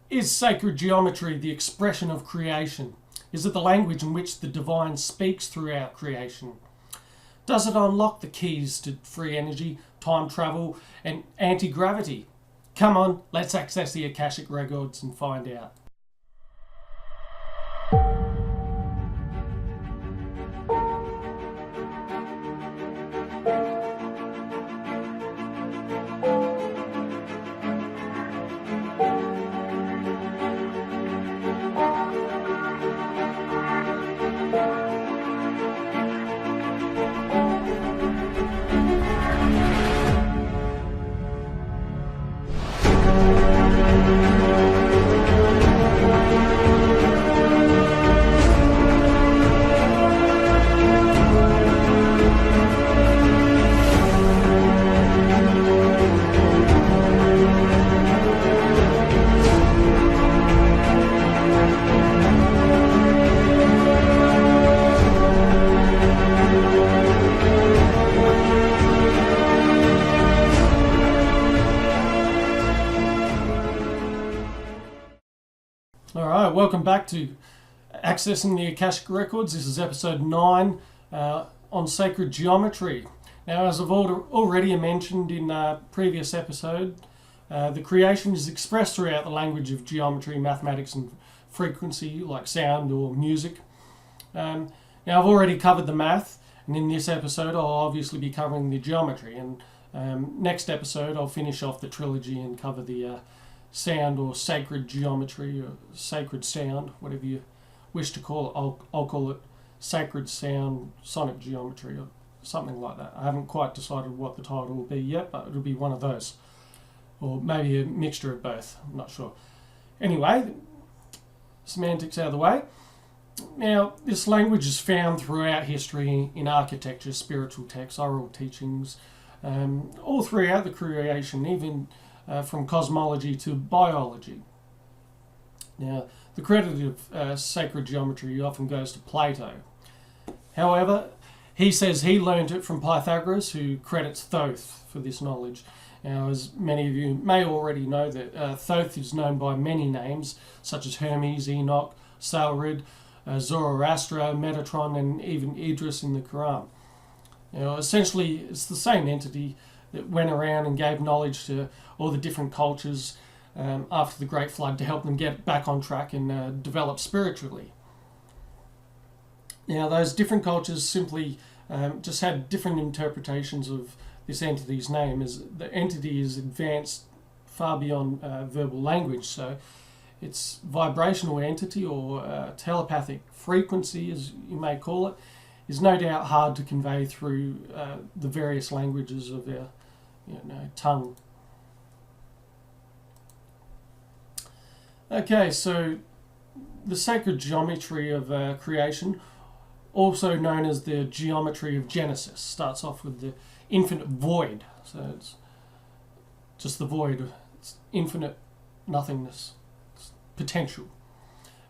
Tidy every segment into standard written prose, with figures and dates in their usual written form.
Is sacred geometry the expression of creation? Is it the language in which the divine speaks throughout creation? Does it unlock the keys to free energy, time travel, and anti-gravity? Come on, let's access the Akashic records and find out. Alright, welcome back to Accessing the Akashic Records. This is episode 9 on sacred geometry. Now, as I've already mentioned in a previous episode, the creation is expressed throughout the language of geometry, mathematics and frequency, like sound or music. Now, I've already covered the math, and in this episode I'll obviously be covering the geometry, and next episode I'll finish off the trilogy and cover the sound or sacred geometry or sacred sound, whatever you wish to call it. I'll call it sacred sound sonic geometry or something like that. I haven't quite decided what the title will be yet, but it'll be one of those, or maybe a mixture of both. I'm not sure. Anyway, semantics out of the way. Now, this language is found throughout history in architecture, spiritual texts, oral teachings, all throughout the creation, even from cosmology to biology. Now, the credit of sacred geometry often goes to Plato. However, he says he learned it from Pythagoras, who credits Thoth for this knowledge. Now, as many of you may already know, that Thoth is known by many names, such as Hermes, Enoch, Saurid, Zoroaster, Metatron, and even Idris in the Quran. Essentially, it's the same entity that went around and gave knowledge to all the different cultures after the Great Flood to help them get back on track and develop spiritually. Now, those different cultures simply just had different interpretations of this entity's name, as the entity is advanced far beyond verbal language, so its vibrational entity or telepathic frequency, as you may call it, is no doubt hard to convey through the various languages of our tongue. Okay, so the sacred geometry of creation, also known as the geometry of Genesis, starts off with the infinite void. So it's just the void, it's infinite nothingness, it's potential.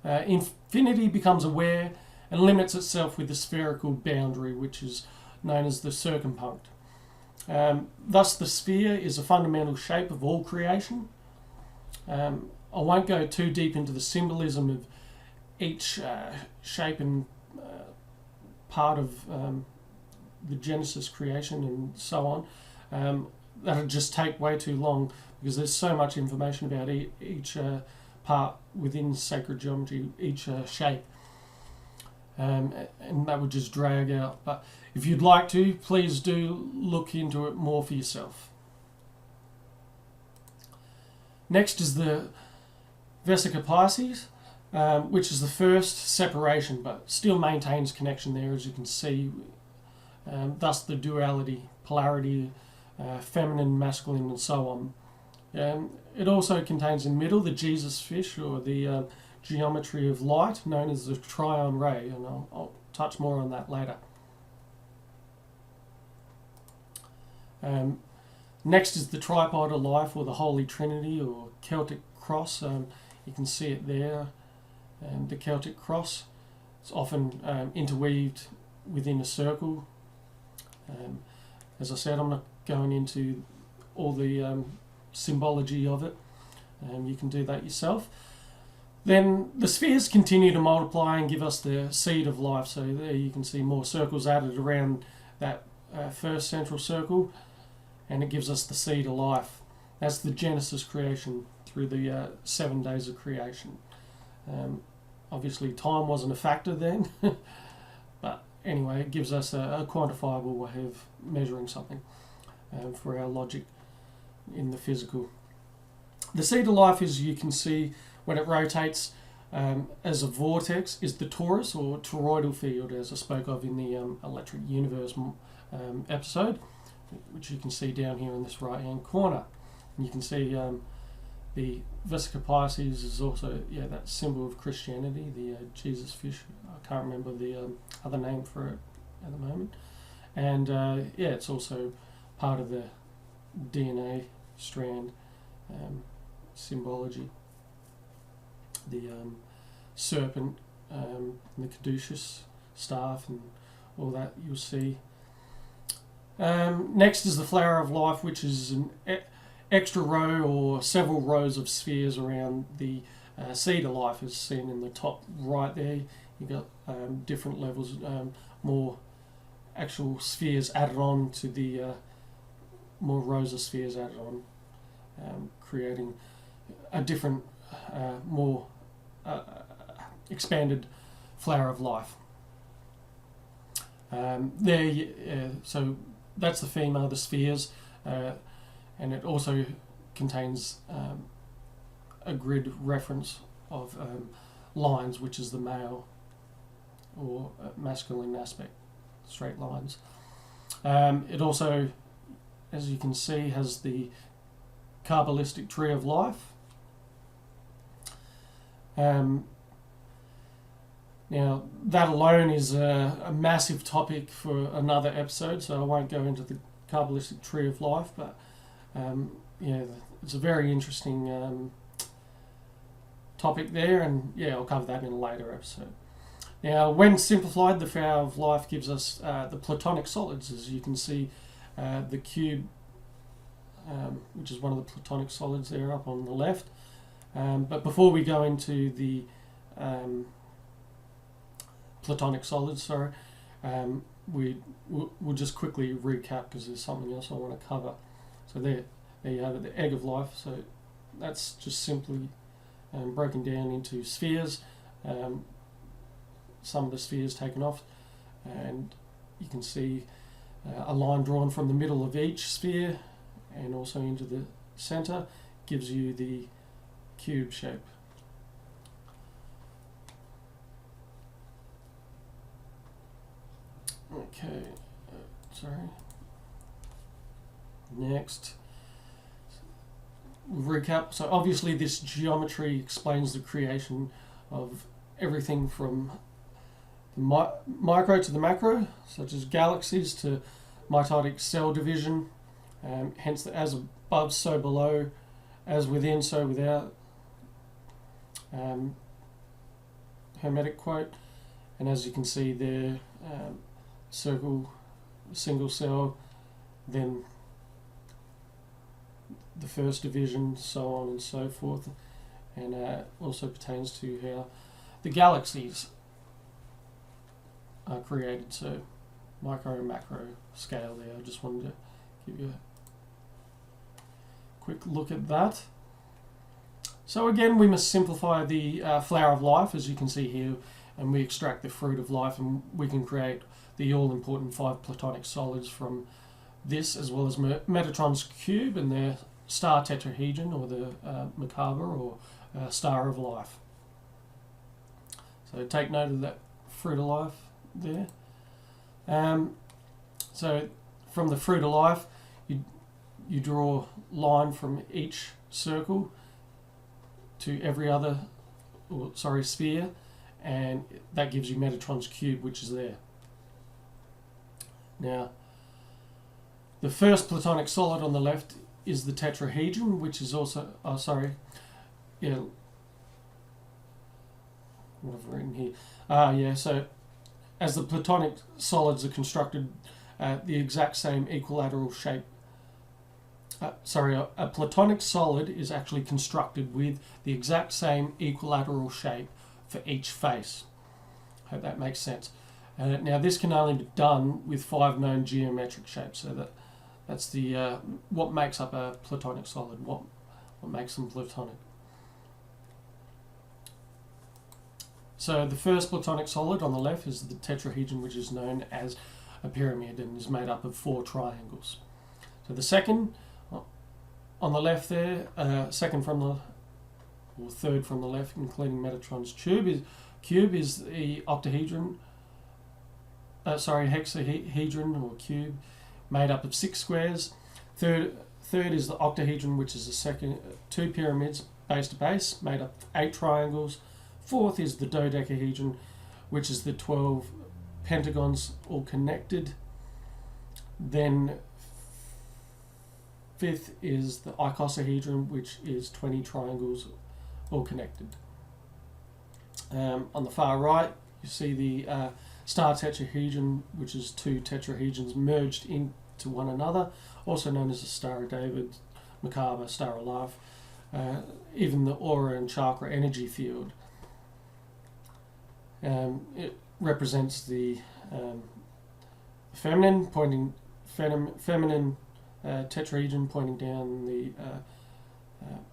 Infinity becomes aware and limits itself with the spherical boundary, which is known as the circumpunct. Thus, the sphere is a fundamental shape of all creation. I won't go too deep into the symbolism of each shape and part of the Genesis creation and so on. That'll just take way too long, because there's so much information about each part within sacred geometry, each shape. And that would just drag out. But if you'd like to, please do look into it more for yourself. Next is the Vesica Pisces, which is the first separation, but still maintains connection there, as you can see. Thus the duality, polarity, feminine, masculine, and so on. It also contains in the middle the Jesus fish, or the geometry of light, known as the trion ray, and I'll touch more on that later. Next is the tripod of life, or the Holy Trinity, or Celtic cross. You can see it there, the Celtic cross. It's often interweaved within a circle. As I said, I'm not going into all the symbology of it, You can do that yourself. Then the spheres continue to multiply and give us the seed of life. So there you can see more circles added around that first central circle, and it gives us the seed of life. That's the Genesis creation through the 7 days of creation. Obviously time wasn't a factor then, but anyway, it gives us a quantifiable way of measuring something for our logic in the physical. The seed of life, as you can see, when it rotates as a vortex, is the torus or toroidal field, as I spoke of in the electric universe episode, which you can see down here in this right hand corner. And you can see the Vesica Pisces is also that symbol of Christianity, the Jesus fish. I can't remember the other name for it at the moment. And it's also part of the DNA strand symbology. The serpent, and the caduceus staff, and all that you'll see. Next is the flower of life, which is an extra row or several rows of spheres around the seed of life, as seen in the top right there. You've got different levels, more actual spheres added on to the more rows of spheres added on, creating a different, more expanded flower of life. So that's the female, the spheres, and it also contains a grid reference of lines, which is the male or masculine aspect, straight lines. It also, as you can see, has the Kabbalistic tree of life. Now, that alone is a massive topic for another episode, so I won't go into the Kabbalistic tree of life, but it's a very interesting topic there, and I'll cover that in a later episode. Now, when simplified, the flower of life gives us the Platonic Solids, as you can see, the cube, which is one of the Platonic Solids there up on the left. But before we go into the Platonic Solids, we'll just quickly recap because there's something else I want to cover. So there you have it, the egg of life. So that's just simply broken down into spheres. Some of the spheres taken off, and you can see a line drawn from the middle of each sphere and also into the center, gives you the cube shape. Okay, next, recap. So obviously this geometry explains the creation of everything from the micro to the macro, such as galaxies, to mitotic cell division, hence the as above so below, as within so without, Hermetic quote. And as you can see there, circle, single cell, then the first division, so on and so forth, and also pertains to how the galaxies are created, so micro and macro scale there. I just wanted to give you a quick look at that. So again, we must simplify the flower of life, as you can see here, and we extract the fruit of life, and we can create the all-important 5 Platonic solids from this, as well as Metatron's cube and their star tetrahedron, or the macabre, or star of life. So take note of that fruit of life there. So from the fruit of life, you draw a line from each circle to every other, sphere, and that gives you Metatron's cube, which is there. Now, the first Platonic solid on the left is the tetrahedron, which is also, what have I written here? So as the Platonic solids are constructed, the exact same equilateral shape a platonic solid is actually constructed with the exact same equilateral shape for each face. Hope that makes sense. Now this can only be done with 5 known geometric shapes, so that's the what makes up a platonic solid, what makes them platonic. So the first platonic solid on the left is the tetrahedron, which is known as a pyramid and is made up of 4 triangles. So the second on the left there, second from the, or third from the left, including Metatron's cube is the octahedron, hexahedron or cube, made up of 6 squares. Third is the octahedron, which is the second 2 pyramids base to base, made up of 8 triangles. Fourth is the dodecahedron, which is the 12 pentagons all connected. Then fifth is the icosahedron, which is 20 triangles all connected. On the far right, you see the star tetrahedron, which is 2 tetrahedrons merged into one another, also known as the Star of David, Merkaba, Star of Life, even the aura and chakra energy field. It represents the feminine tetrahedron pointing down, the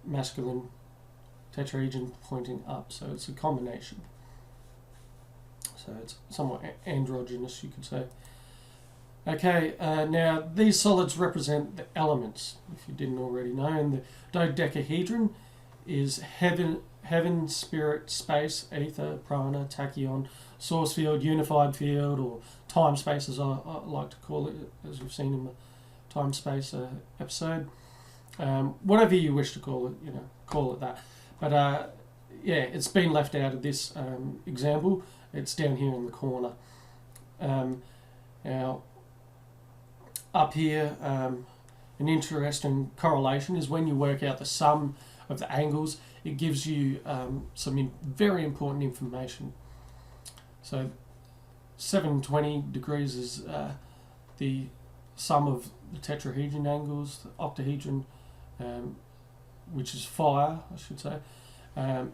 masculine tetrahedron pointing up. So it's a combination. So it's somewhat androgynous, you could say. Okay, now these solids represent the elements, if you didn't already know. And the dodecahedron is heaven, spirit, space, ether, prana, tachyon, source field, unified field, or time space, as I like to call it, as we've seen in the time space episode. Whatever you wish to call it, call it that. But yeah, it's been left out of this example. It's down here in the corner. Now, up here, an interesting correlation is when you work out the sum of the angles, it gives you some very important information. So 720 degrees is the sum of the tetrahedron angles, the octahedron, which is fire, I should say.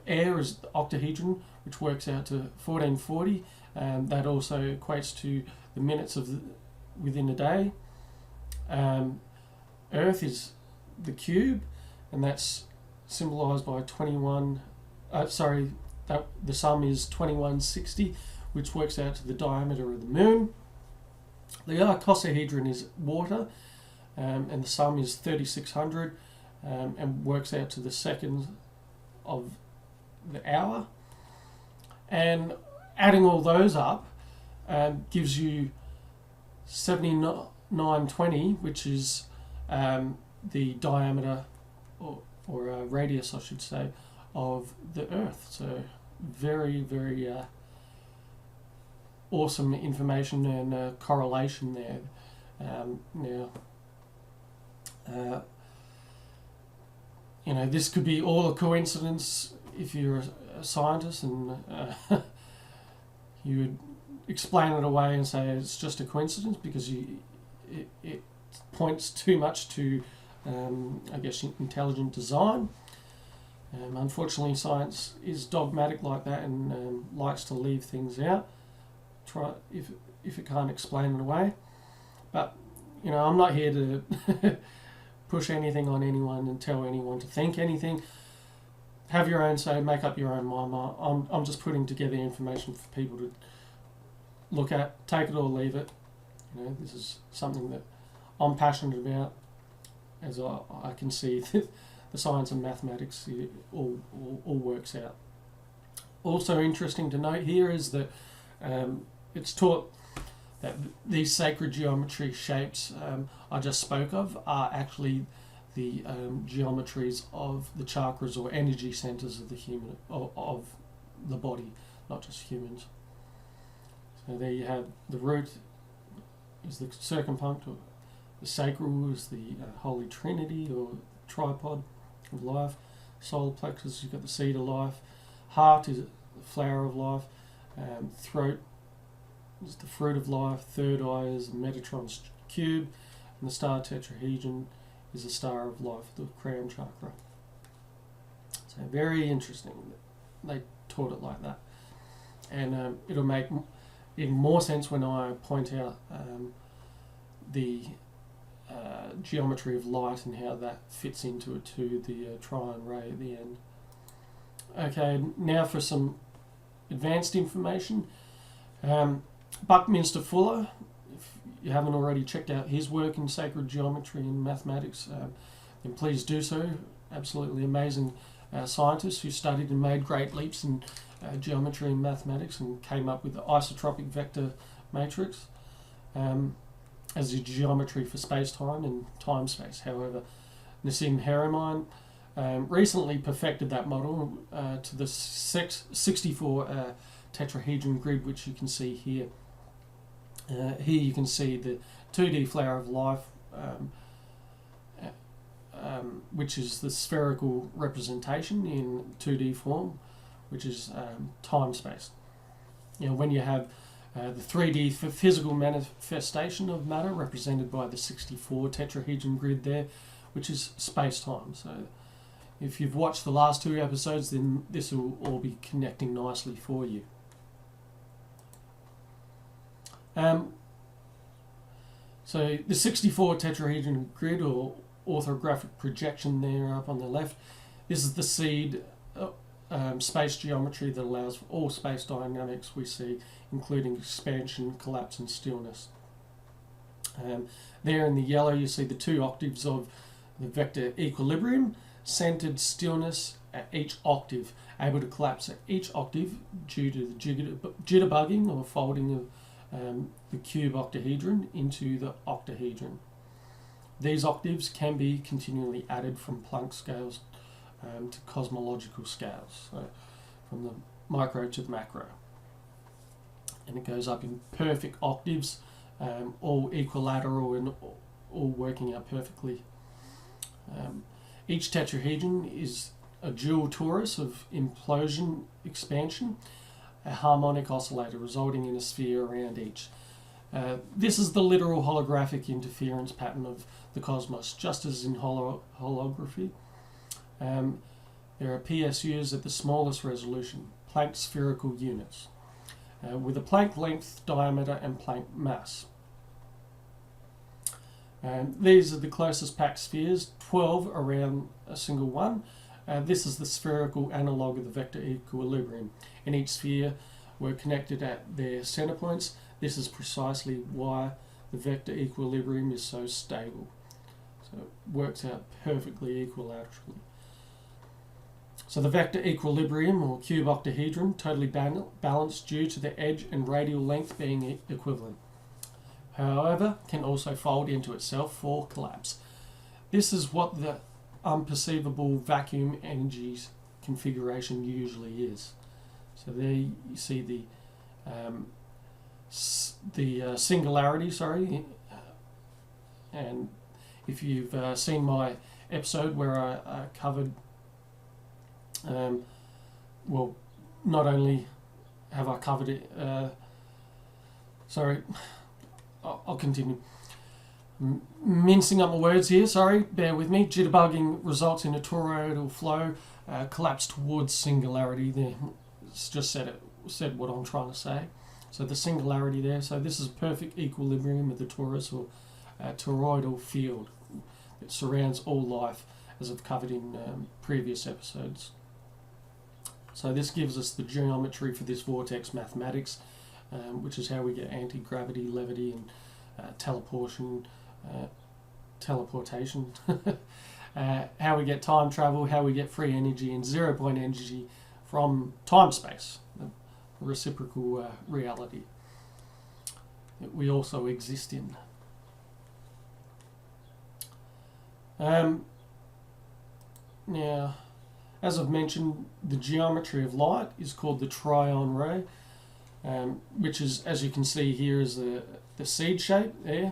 Air is the octahedron, which works out to 1440. That also equates to the minutes within a day. Earth is the cube, and that's symbolized by 21. The sum is 2160, which works out to the diameter of the moon. The icosahedron is water, and the sum is 3600, and works out to the seconds of the hour. And adding all those up gives you 7920, which is the diameter or radius, I should say, of the Earth. So very, very awesome information and correlation there. This could be all a coincidence if you're a scientist, and you would explain it away and say it's just a coincidence because it points too much to, intelligent design. Unfortunately, science is dogmatic like that and likes to leave things out. Try if it can't explain it away. But I'm not here to push anything on anyone and tell anyone to think anything. Have your own say, make up your own mind. I'm just putting together information for people to look at, take it or leave it. This is something that I'm passionate about, as I can see the science and mathematics all works out. Also interesting to note here is that it's taught that these sacred geometry shapes I just spoke of are actually the geometries of the chakras or energy centers of the human of the body, not just humans. So there you have the root is the circumpunct, or the sacral is the Holy Trinity or tripod of life. Solar plexus, you've got the seed of life. Heart is the flower of life. Throat is the fruit of life. Third eye is Metatron's cube, and the star tetrahedron is the star of life, the crown chakra. So very interesting that they taught it like that. And it'll make even more sense when I point out the geometry of light and how that fits into it too, the triune ray at the end. Okay, now for some advanced information. Buckminster Fuller, if you haven't already checked out his work in sacred geometry and mathematics, then please do so. Absolutely amazing scientist who studied and made great leaps in geometry and mathematics and came up with the isotropic vector matrix as the geometry for space-time and time-space. However, Nassim Haramein recently perfected that model to the 64 tetrahedron grid, which you can see here. Here you can see the 2D flower of life, which is the spherical representation in 2D form, which is time-space. You know, when you have the 3D physical manifestation of matter represented by the 64 tetrahedron grid there, which is space-time. So if you've watched the last 2 episodes, then this will all be connecting nicely for you. So the 64 tetrahedron grid, or orthographic projection there up on the left, this is the seed space geometry that allows for all space dynamics we see, including expansion, collapse and stillness. There in the yellow you see the 2 octaves of the vector equilibrium, centered stillness at each octave, able to collapse at each octave due to the jitterbugging or folding of the cube octahedron into the octahedron. These octaves can be continually added from Planck scales to cosmological scales, so from the micro to the macro. And it goes up in perfect octaves, all equilateral and all working out perfectly. Each tetrahedron is a dual torus of implosion expansion, a harmonic oscillator resulting in a sphere around each. This is the literal holographic interference pattern of the cosmos, just as in holography. There are PSUs at the smallest resolution, Planck spherical units, with a Planck length, diameter and Planck mass. These are the closest packed spheres, 12 around a single one. This is the spherical analogue of the vector equilibrium. In each sphere we're connected at their center points. This is precisely why the vector equilibrium is so stable. So it works out perfectly equilaterally. So the vector equilibrium, or cube octahedron, totally balanced due to the edge and radial length being equivalent. However, can also fold into itself for collapse. This is what the unperceivable vacuum energies configuration usually is. So there you see the singularity, and if you've seen my episode where I covered, well, not only have I covered it, I'll continue. Mincing up my words here, bear with me. Jitterbugging results in a toroidal flow, collapse towards singularity there. It's just said what I'm trying to say. So the singularity there, so this is perfect equilibrium of the torus or toroidal field that surrounds all life, as I've covered in previous episodes. So this gives us the geometry for this vortex mathematics, which is how we get anti-gravity, levity and teleportation, how we get time travel, how we get free energy and 0 point energy from time-space, the reciprocal reality that we also exist in. Now, as I've mentioned, the geometry of light is called the triune ray, which is, as you can see here, is the seed shape there.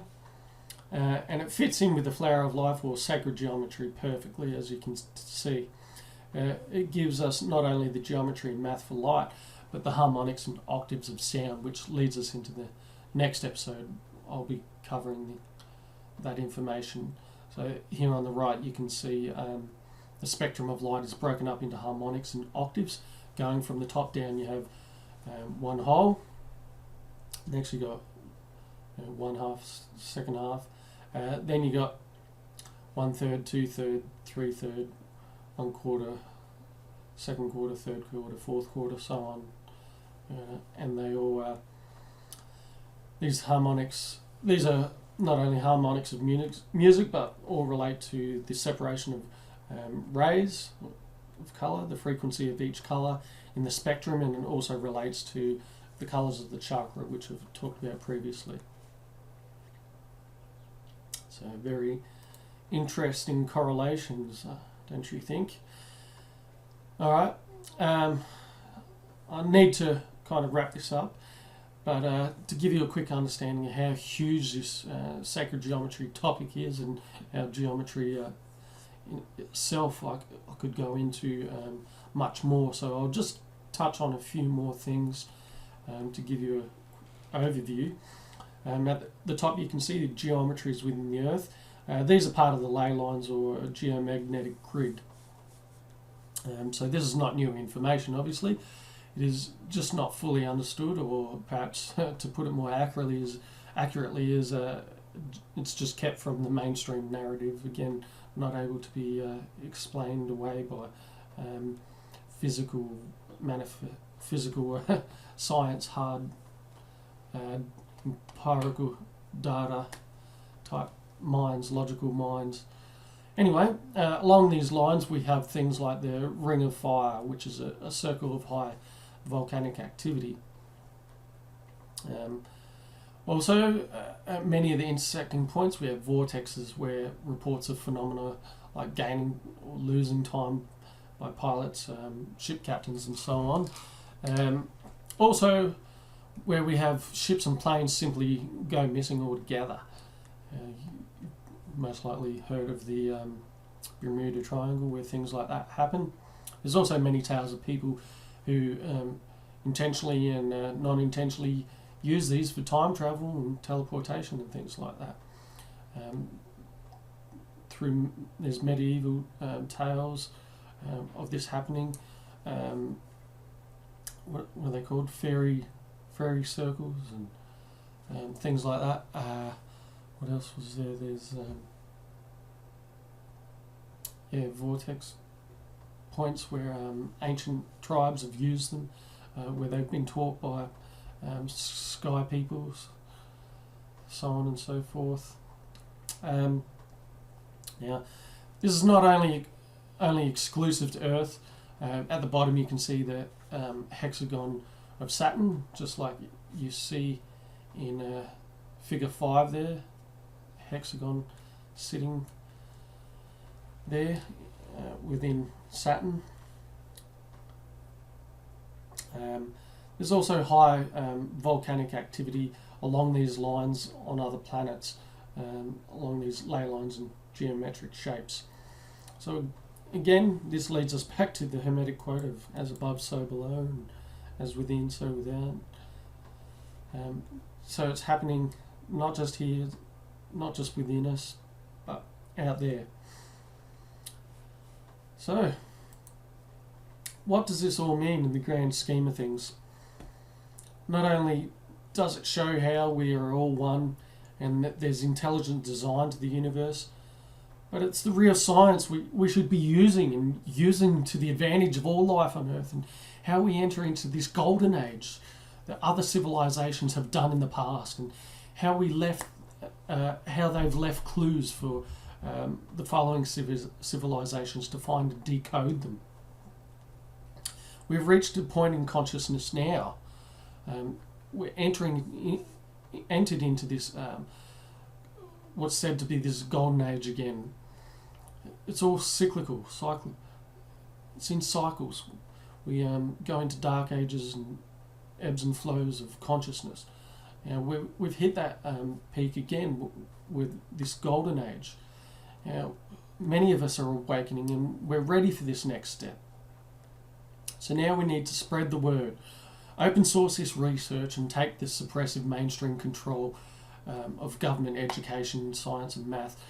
And it fits in with the flower of life or sacred geometry perfectly, as you can see. It gives us not only the geometry and math for light, but the harmonics and octaves of sound, which leads us into the next episode. I'll be covering that information So here on the right you can see the spectrum of light is broken up into harmonics and octaves. Going from the top down you have one whole. Next you got one half, second half. Then you got 1/3, 2/3, 3/3, 1/4, second quarter, third quarter, fourth quarter, so on. And they all these harmonics. These are not only harmonics of music, but all relate to the separation of rays of colour, the frequency of each colour in the spectrum, and it also relates to the colours of the chakra, which we've talked about previously. So very interesting correlations, don't you think? All right, I need to kind of wrap this up, but to give you a quick understanding of how huge this sacred geometry topic is and how geometry in itself, I could go into much more. So I'll just touch on a few more things to give you an overview. At the top you can see the geometries within the Earth. These are part of the ley lines or a geomagnetic grid. So this is not new information, obviously. It is just not fully understood, or perhaps to put it more accurately is it's just kept from the mainstream narrative. Again, not able to be explained away by physical science, hard empirical data type minds, logical minds. Anyway, along these lines we have things like the ring of fire, which is a circle of high volcanic activity. Also, at many of the intersecting points we have vortexes where reports of phenomena like gaining or losing time by pilots, ship captains and so on. Also, where we have ships and planes simply go missing altogether. Most likely heard of the Bermuda Triangle, where things like that happen. There's also many tales of people who intentionally and non-intentionally use these for time travel and teleportation and things like that. There's medieval tales of this happening. What are they called? Fairy circles and things like that. What else was there? There's vortex points where ancient tribes have used them, where they've been taught by sky peoples, so on and so forth. Now, this is not only exclusive to Earth. At the bottom you can see the hexagon of Saturn, just like you see in figure 5 there. Hexagon sitting there within Saturn. There's also high volcanic activity along these lines on other planets, along these ley lines and geometric shapes. So again, this leads us back to the Hermetic quote of as above so below, and as within so without. So it's happening not just here, not just within us, but out there. So, what does this all mean in the grand scheme of things? Not only does it show how we are all one and that there's intelligent design to the universe, but it's the real science we should be using to the advantage of all life on Earth, and how we enter into this golden age that other civilizations have done in the past, and how they've left clues for the following civilizations to find and decode them. We've reached a point in consciousness now. We're entered into this what's said to be this golden age again. It's all cyclical. It's in cycles. We go into dark ages and ebbs and flows of consciousness. Now we've hit that peak again with this golden age. Now, many of us are awakening and we're ready for this next step. So now we need to spread the word, open source this research, and take this suppressive mainstream control of government, education, science and math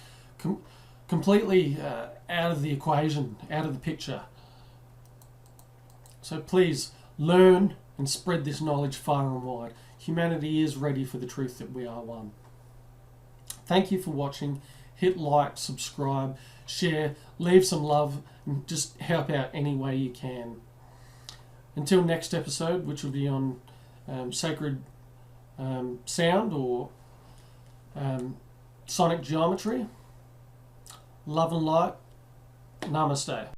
completely out of the equation, out of the picture. So please learn and spread this knowledge far and wide. Humanity is ready for the truth that we are one. Thank you for watching. Hit like, subscribe, share, leave some love, and just help out any way you can. Until next episode, which will be on sacred sound or sonic geometry. Love and light. Namaste.